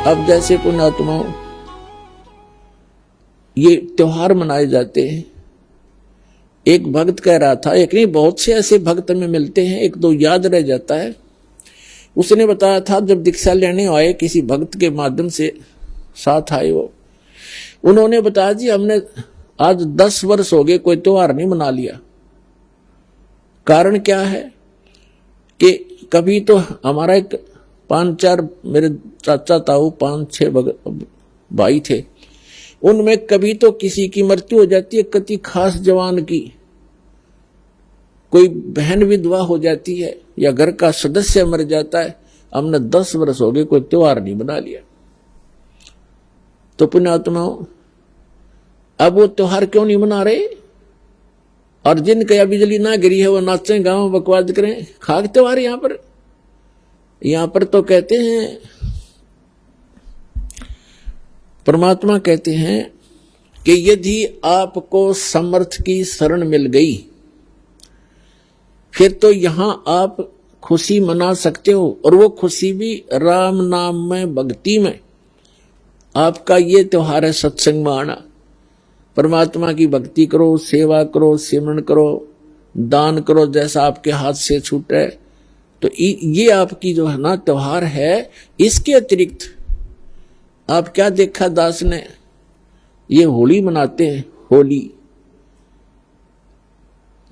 अब जैसे पुण्यात्माओं ये त्योहार मनाए जाते हैं, एक भक्त कह रहा था, एक नहीं बहुत से ऐसे भक्त में मिलते हैं, एक दो याद रह जाता है। उसने बताया था जब दीक्षा लेने आए किसी भक्त के माध्यम से साथ आए वो, उन्होंने बताया जी हमने आज 10 वर्ष हो गए कोई त्योहार नहीं मना लिया। कारण क्या है कि कभी तो हमारा एक 5-4 मेरे चाचा ताऊ 5-6 भाई थे, उनमें कभी तो किसी की मृत्यु हो जाती है, किसी खास जवान की, कोई बहन विधवा हो जाती है या घर का सदस्य मर जाता है। हमने 10 वर्ष हो गए कोई त्योहार नहीं बना लिया। तो पुण्यात्माओं अब वो त्योहार क्यों नहीं मना रहे? और जिनके या बिजली ना गिरी है वो नाचें गाँव बकवाद करें, खाक त्योहार। यहां पर तो कहते हैं, परमात्मा कहते हैं कि यदि आपको समर्थ की शरण मिल गई फिर तो यहां आप खुशी मना सकते हो, और वो खुशी भी राम नाम में, भक्ति में। आपका ये त्योहार है सत्संग में आना, परमात्मा की भक्ति करो, सेवा करो, सिमरन करो, दान करो जैसा आपके हाथ से छूटे। तो ये आपकी जो है ना त्योहार है। इसके अतिरिक्त आप क्या देखा दास ने, ये होली मनाते हैं। होली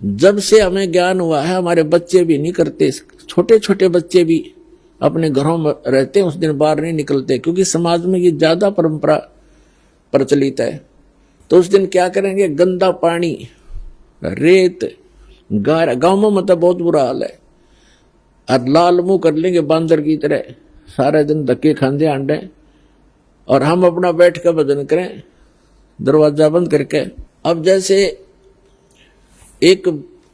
जब से हमें ज्ञान हुआ है हमारे बच्चे भी नहीं करते, छोटे छोटे बच्चे भी अपने घरों में रहते हैं, उस दिन बाहर नहीं निकलते, क्योंकि समाज में ये ज्यादा परंपरा प्रचलित है। तो उस दिन क्या करेंगे, गंदा पानी, रेत, गांव में मतलब बहुत बुरा हाल है, और लाल मुंह कर लेंगे बांदर की तरह, सारे दिन धक्के खांदे आंडे, और हम अपना बैठ कर भजन करें दरवाजा बंद करके। अब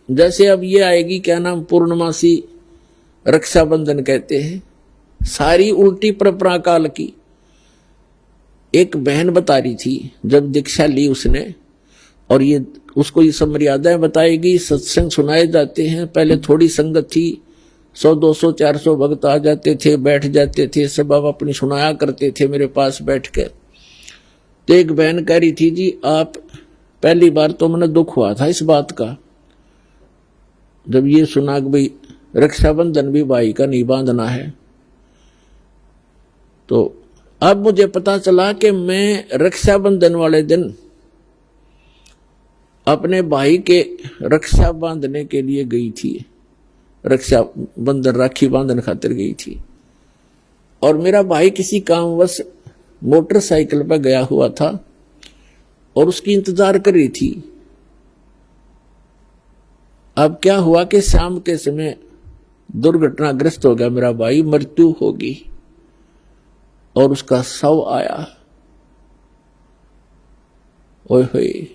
जैसे अब ये आएगी क्या नाम, पूर्णमासी, रक्षाबंधन कहते हैं, सारी उल्टी परंपरा काल की। एक बहन बता रही थी जब दीक्षा ली उसने, और ये उसको ये सब मर्यादाएं बताएगी, सत्संग सुनाए जाते हैं। पहले थोड़ी संगत थी, 100, 200, 400 भक्त आ जाते थे, बैठ जाते थे, सब अब अपनी सुनाया करते थे मेरे पास बैठ कर। तो एक बहन कह रही थी जी आप, पहली बार तो मैंने दुख हुआ था इस बात का जब ये सुना कि भाई रक्षाबंधन भी भाई का नहीं बांधना है। तो अब मुझे पता चला कि मैं रक्षाबंधन वाले दिन अपने भाई के रक्षा बांधने के लिए गई थी, रक्षाबंधन राखी बांधन खातिर गई थी, और मेरा भाई किसी कामवश मोटरसाइकिल पर गया हुआ था और उसकी इंतजार कर रही थी। अब क्या हुआ कि शाम के समय दुर्घटनाग्रस्त हो गया मेरा भाई, मृत्यु होगी, और उसका शव आया। ओए होए,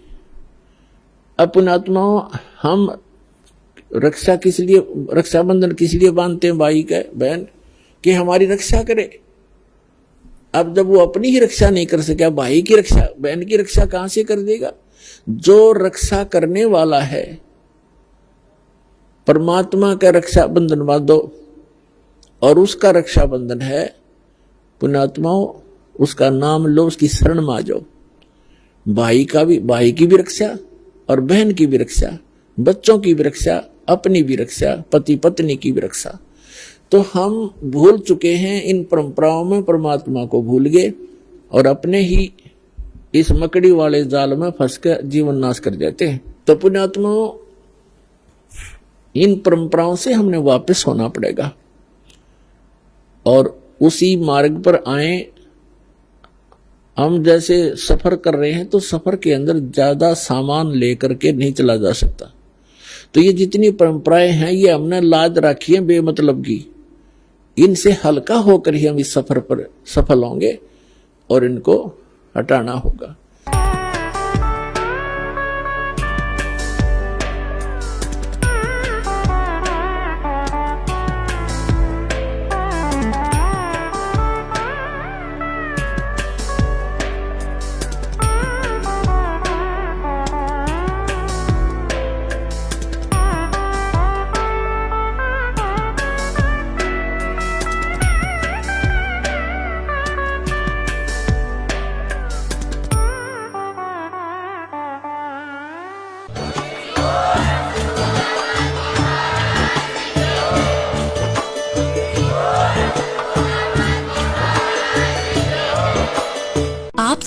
पुण्यात्माओं हम रक्षाबंधन किस लिए बांधते हैं भाई का, बहन, कि हमारी रक्षा करे। अब जब वो अपनी ही रक्षा नहीं कर सका, भाई की रक्षा, बहन की रक्षा कहां से कर देगा? जो रक्षा करने वाला है परमात्मा का रक्षाबंधन बांधो, और उसका रक्षाबंधन है पुण्यात्माओं, उसका नाम लो, उसकी शरण में आ जाओ। भाई की भी रक्षा और बहन की भी रक्षा, बच्चों की भी रक्षा, अपनी भी रक्षा, पति पत्नी की भी रक्षा। तो हम भूल चुके हैं इन परंपराओं में, परमात्मा को भूल गए और अपने ही इस मकड़ी वाले जाल में फंस कर जीवन नाश कर जाते हैं। तो पुण्यात्माओं इन परंपराओं से हमने वापस होना पड़ेगा और उसी मार्ग पर आए। हम जैसे सफर कर रहे हैं तो सफर के अंदर ज्यादा सामान लेकर के नहीं चला जा सकता। तो ये जितनी परंपराएं हैं ये हमने लाद रखी है बेमतलब की, इनसे हल्का होकर ही हम इस सफर पर सफल होंगे और इनको हटाना होगा।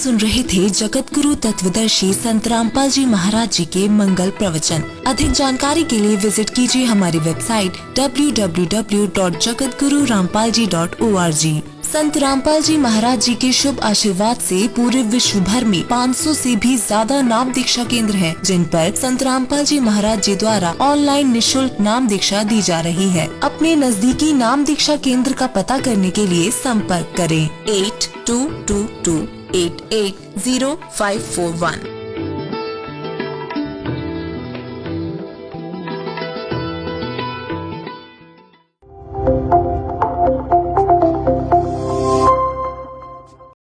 सुन रहे थे जगत गुरु तत्वदर्शी संत रामपाल जी महाराज जी के मंगल प्रवचन। अधिक जानकारी के लिए विजिट कीजिए हमारी वेबसाइट www.jagatgururampalji.org। संत रामपाल जी महाराज जी के शुभ आशीर्वाद से पूरे विश्व भर में 500 से भी ज्यादा नाम दीक्षा केंद्र हैं, जिन पर संत रामपाल जी महाराज जी द्वारा ऑनलाइन निशुल्क नाम दीक्षा दी जा रही है। अपने नजदीकी नाम दीक्षा केंद्र का पता करने के लिए संपर्क करें 8222880541।